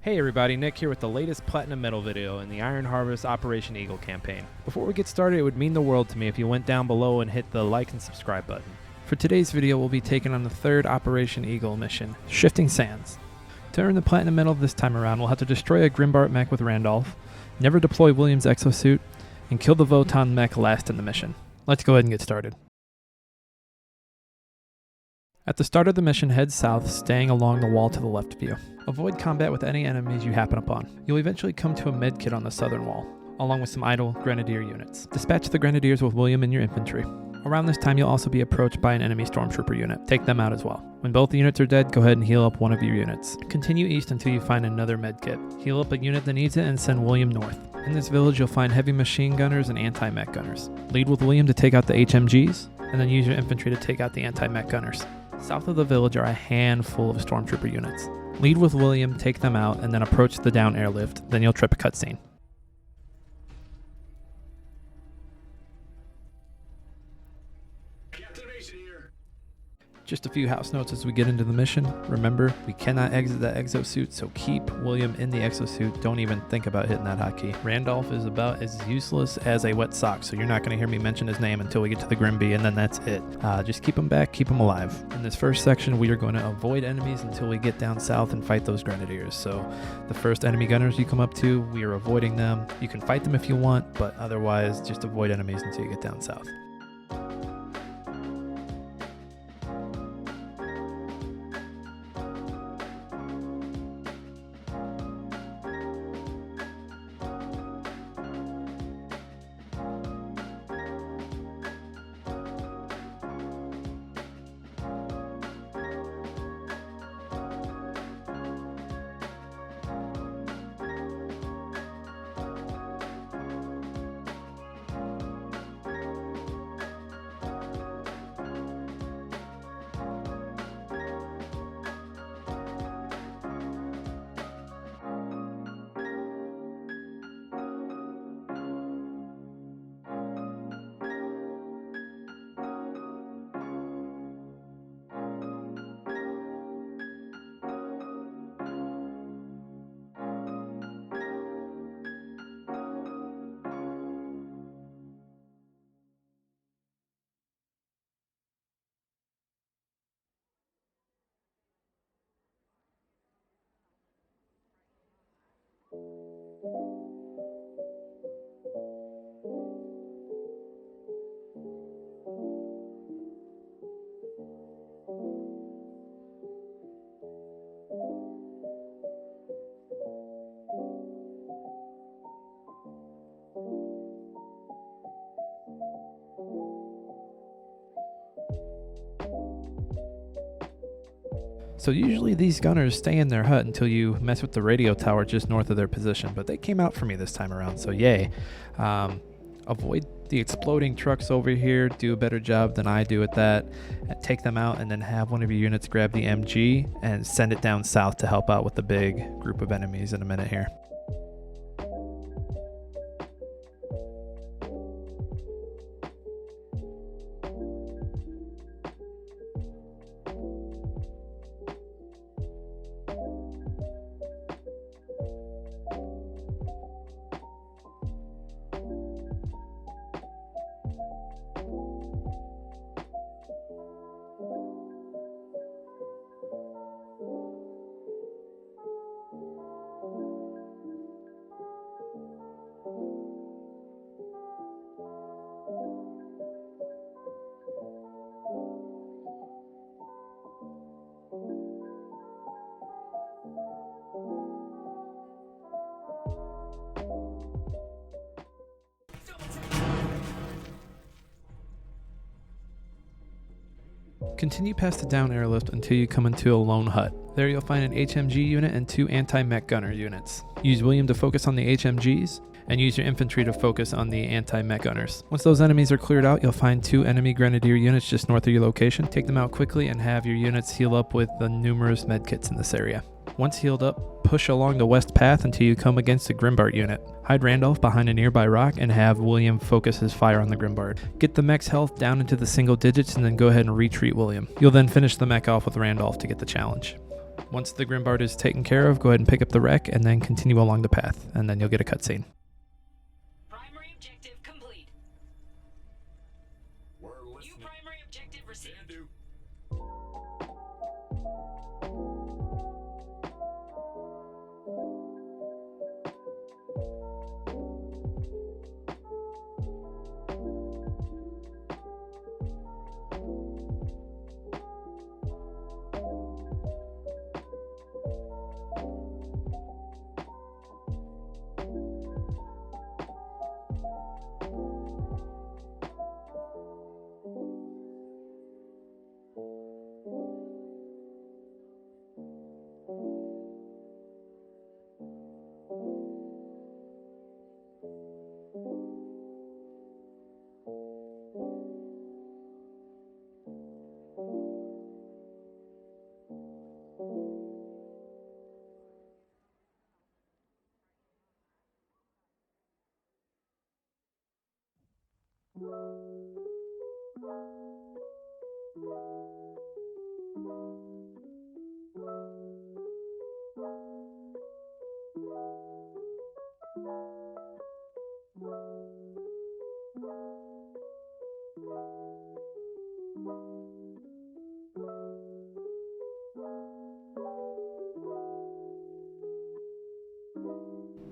Hey everybody, Nick here with the latest Platinum Medal video in the Iron Harvest Operation Eagle campaign. Before we get started, it would mean the world to me if you went down below and hit the like and subscribe button. For today's video, we'll be taking on the third Operation Eagle mission, Shifting Sands. To earn the Platinum Medal this time around, we'll have to destroy a Grim Bart mech with Randolph, never deploy William's Exosuit, and kill the Wotan mech last in the mission. Let's go ahead and get started. At the start of the mission, head south, staying along the wall to the left of you. Avoid combat with any enemies you happen upon. You'll eventually come to a medkit on the southern wall, along with some idle grenadier units. Dispatch the grenadiers with William and your infantry. Around this time, you'll also be approached by an enemy stormtrooper unit. Take them out as well. When both units are dead, go ahead and heal up one of your units. Continue east until you find another medkit. Heal up a unit that needs it and send William north. In this village, you'll find heavy machine gunners and anti-mech gunners. Lead with William to take out the HMGs, and then use your infantry to take out the anti-mech gunners. South of the village are a handful of stormtrooper units. Lead with William, take them out, and then approach the down airlift. Then you'll trip a cutscene. Just a few house notes as we get into the mission. Remember, we cannot exit that exosuit, so keep William in the exosuit. Don't even think about hitting that hotkey. Randolph is about as useless as a wet sock, so you're not going to hear me mention his name until we get to the Grimby, and then that's it. Just keep him back, keep him alive. In this first section, we are going to avoid enemies until we get down south and fight those grenadiers. So the first enemy gunners you come up to, we are avoiding them. You can fight them if you want, but otherwise just avoid enemies until you get down south. So usually these gunners stay in their hut until you mess with the radio tower just north of their position, but they came out for me this time around, so yay. Avoid the exploding trucks over here, do a better job than I do at that. Take them out and then have one of your units grab the MG and send it down south to help out with the big group of enemies in a minute here. Continue past the down airlift until you come into a lone hut. There you'll find an HMG unit and 2 anti-mech gunner units. Use William to focus on the HMGs, and use your infantry to focus on the anti-mech gunners. Once those enemies are cleared out, you'll find 2 enemy grenadier units just north of your location. Take them out quickly and have your units heal up with the numerous medkits in this area. Once healed up, push along the west path until you come against a Grim Bart unit. Hide Randolph behind a nearby rock and have William focus his fire on the Grim Bart. Get the mech's health down into the single digits and then go ahead and retreat William. You'll then finish the mech off with Randolph to get the challenge. Once the Grimbart is taken care of, go ahead and pick up the wreck and then continue along the path, and then you'll get a cutscene. Primary objective complete. We're listening. New primary objective received. Can do.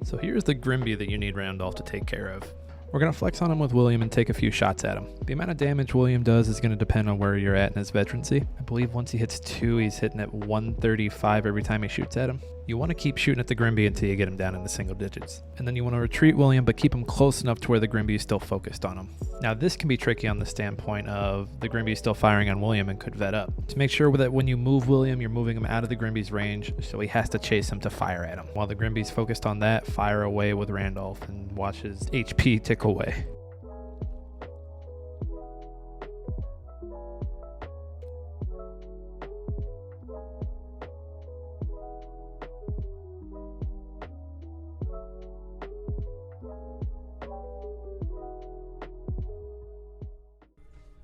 So here's the Grimby that you need Randolph to take care of. We're going to flex on him with William and take a few shots at him. The amount of damage William does is going to depend on where you're at in his veterancy. I believe once he hits 2, he's hitting at 135 every time he shoots at him. You want to keep shooting at the Grimby until you get him down in the single digits. And then you want to retreat William, but keep him close enough to where the Grimby is still focused on him. Now this can be tricky on the standpoint of the Grimby is still firing on William and could vet up. To make sure that when you move William, you're moving him out of the Grimby's range, so he has to chase him to fire at him. While the Grimby's focused on that, fire away with Randolph and watch his HP tick away.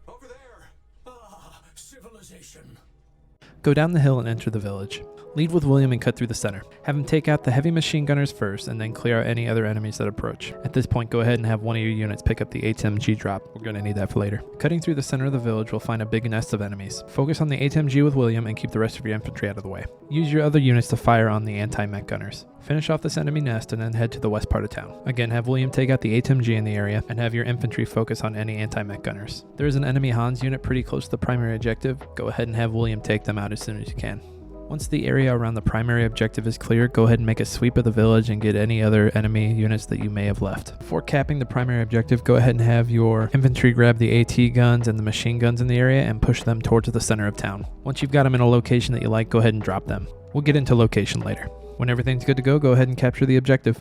Over there. Ah, civilization. Go down the hill and enter the village. Lead with William and cut through the center. Have him take out the heavy machine gunners first and then clear out any other enemies that approach. At this point, go ahead and have one of your units pick up the HMG drop. We're going to need that for later. Cutting through the center of the village, we'll find a big nest of enemies. Focus on the HMG with William and keep the rest of your infantry out of the way. Use your other units to fire on the anti-mech gunners. Finish off this enemy nest and then head to the west part of town. Again, have William take out the HMG in the area and have your infantry focus on any anti-mech gunners. There is an enemy Hans unit pretty close to the primary objective. Go ahead and have William take them out as soon as you can. Once the area around the primary objective is clear, go ahead and make a sweep of the village and get any other enemy units that you may have left. Before capping the primary objective, go ahead and have your infantry grab the AT guns and the machine guns in the area and push them towards the center of town. Once you've got them in a location that you like, go ahead and drop them. We'll get into location later. When everything's good to go ahead and capture the objective.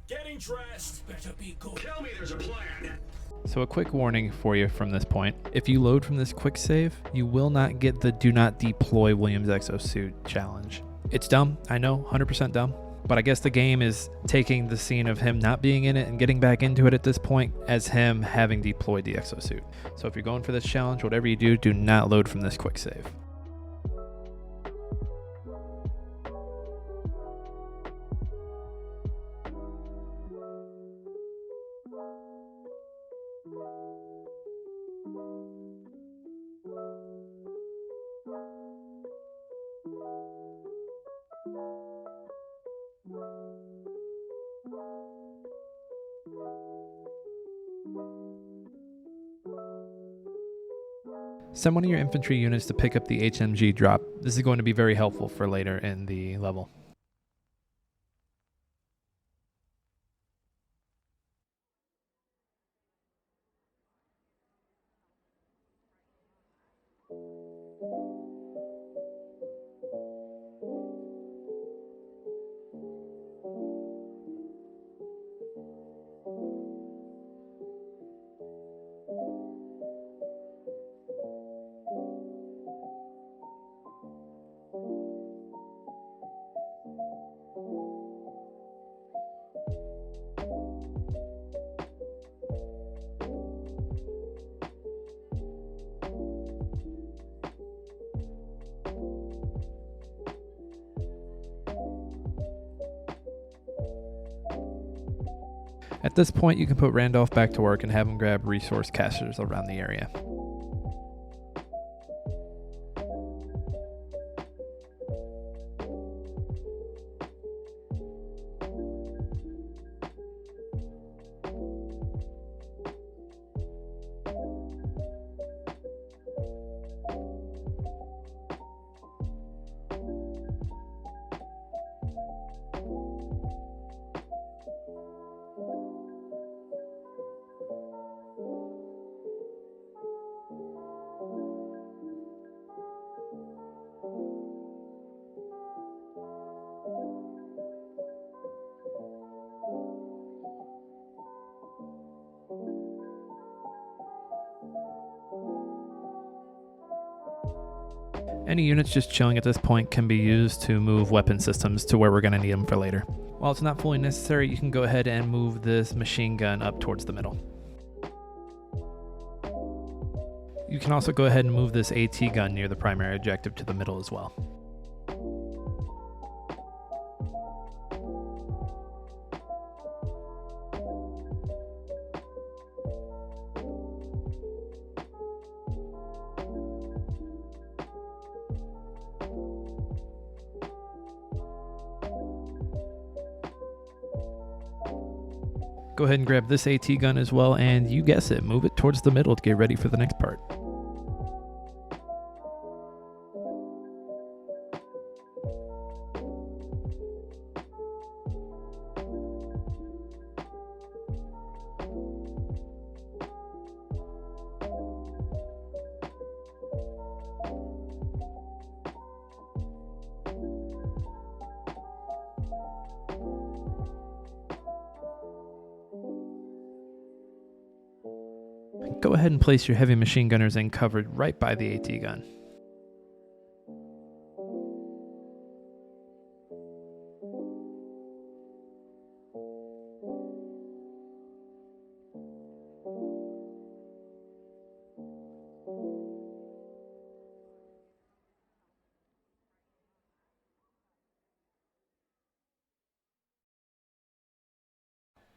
Getting dressed. Better be good. Tell me there's a plan. So a quick warning for you from this point. If you load from this quick save, you will not get the do not deploy Williams Exosuit challenge. It's dumb, I know, 100% dumb. But I guess the game is taking the scene of him not being in it and getting back into it at this point as him having deployed the Exosuit. So if you're going for this challenge, whatever you do not load from this quick save. Send one of your infantry units to pick up the HMG drop. This is going to be very helpful for later in the level. At this point, you can put Randolph back to work and have him grab resource cachers around the area. Any units just chilling at this point can be used to move weapon systems to where we're going to need them for later. While it's not fully necessary, you can go ahead and move this machine gun up towards the middle. You can also go ahead and move this AT gun near the primary objective to the middle as well. Go ahead and grab this AT gun as well, and you guess it, move it towards the middle to get ready for the next part. Go ahead and place your heavy machine gunners in covered right by the AT gun.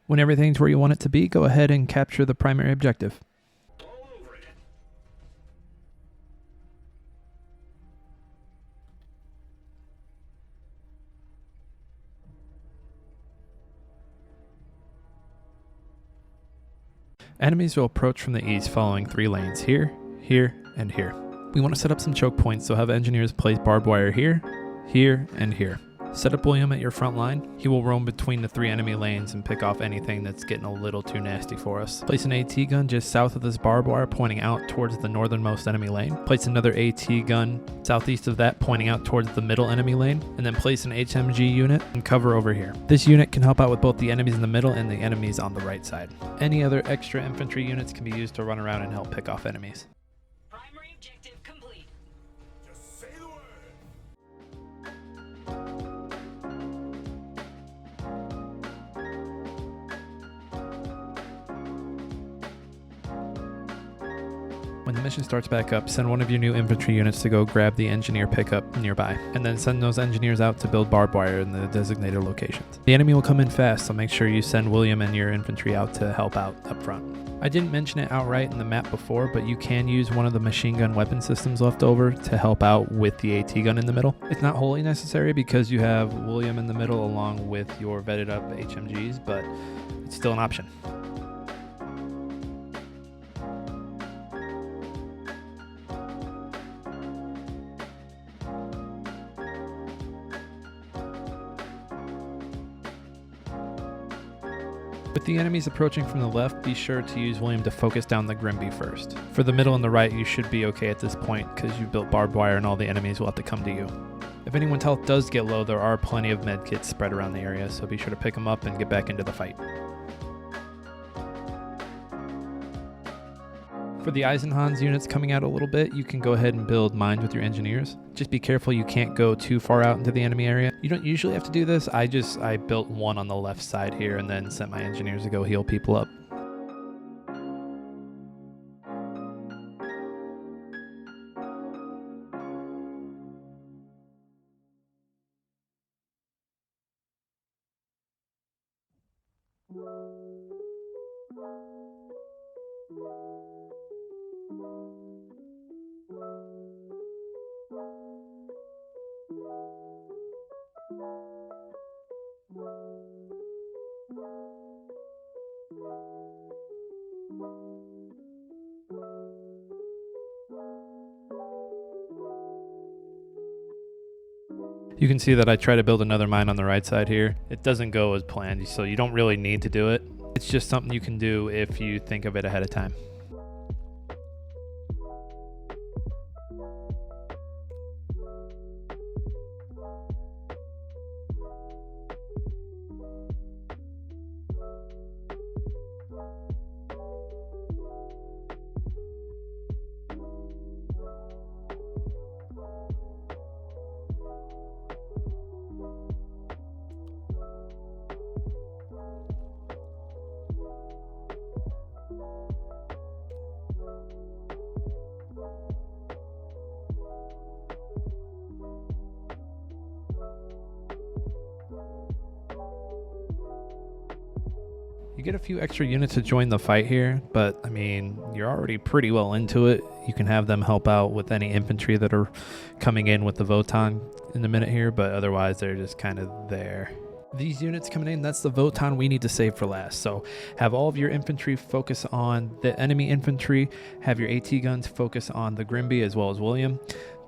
When everything's where you want it to be, go ahead and capture the primary objective. All over it. Enemies will approach from the east following 3 lanes here, here, and here. We want to set up some choke points, so have engineers place barbed wire here, here, and here. Set up William at your front line. He will roam between the 3 enemy lanes and pick off anything that's getting a little too nasty for us. Place an AT gun just south of this barbed wire pointing out towards the northernmost enemy lane. Place another AT gun southeast of that pointing out towards the middle enemy lane. And then place an HMG unit and cover over here. This unit can help out with both the enemies in the middle and the enemies on the right side. Any other extra infantry units can be used to run around and help pick off enemies. Primary objective complete. Just say the word. When the mission starts back up, send one of your new infantry units to go grab the engineer pickup nearby, and then send those engineers out to build barbed wire in the designated locations. The enemy will come in fast, so make sure you send William and your infantry out to help out up front. I didn't mention it outright in the map before, but you can use one of the machine gun weapon systems left over to help out with the AT gun in the middle. It's not wholly necessary because you have William in the middle along with your vetted up HMGs, but it's still an option. With the enemies approaching from the left, be sure to use William to focus down the Grimby first. For the middle and the right, you should be okay at this point because you've built barbed wire and all the enemies will have to come to you. If anyone's health does get low, there are plenty of medkits spread around the area, so be sure to pick them up and get back into the fight. For the Eisenhans units coming out a little bit, you can go ahead and build mines with your engineers. Just be careful you can't go too far out into the enemy area. You don't usually have to do this. I built one on the left side here and then sent my engineers to go heal people up. You can see that I try to build another mine on the right side here. It doesn't go as planned, so you don't really need to do it. It's just something you can do if you think of it ahead of time. You get a few extra units to join the fight here, but I mean, you're already pretty well into it. You can have them help out with any infantry that are coming in with the Wotan in a minute here, but otherwise they're just kind of there. These units coming in, that's the Wotan we need to save for last. So have all of your infantry focus on the enemy infantry, have your AT guns focus on the Grimby as well as William.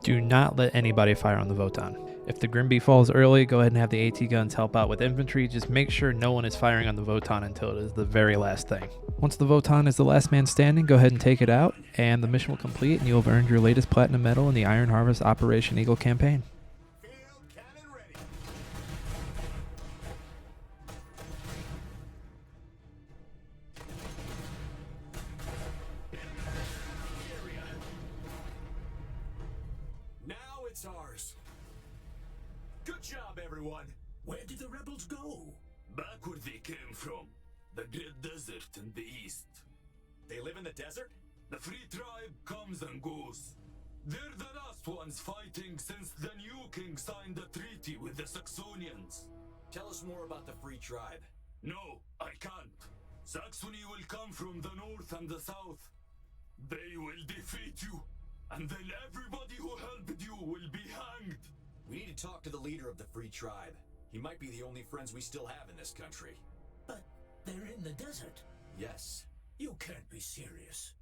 Do not let anybody fire on the Wotan. If the Grimby falls early, go ahead and have the AT guns help out with infantry. Just make sure no one is firing on the Wotan until it is the very last thing. Once the Wotan is the last man standing, go ahead and take it out, and the mission will complete, and you'll have earned your latest platinum medal in the Iron Harvest Operation Eagle campaign. Field cannon ready. Area. Now it's ours. Good job, everyone. Where did the rebels go? Back where they came from. The Great Desert in the east. They live in the desert? The Free Tribe comes and goes. They're the last ones fighting since the new king signed a treaty with the Saxonians. Tell us more about the Free Tribe. No, I can't. Saxony will come from the north and the south. They will defeat you, and then everybody who helped you will be hanged. We need to talk to the leader of the Free Tribe. He might be the only friends we still have in this country. But they're in the desert. Yes. You can't be serious.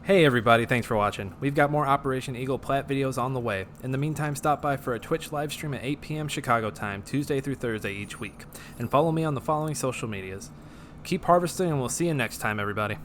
Hey everybody, thanks for watching. We've got more Operation Eagle Plat videos on the way. In the meantime, stop by for a Twitch live stream at 8 p.m. Chicago time, Tuesday through Thursday each week. And follow me on the following social medias. Keep harvesting, and we'll see you next time, everybody.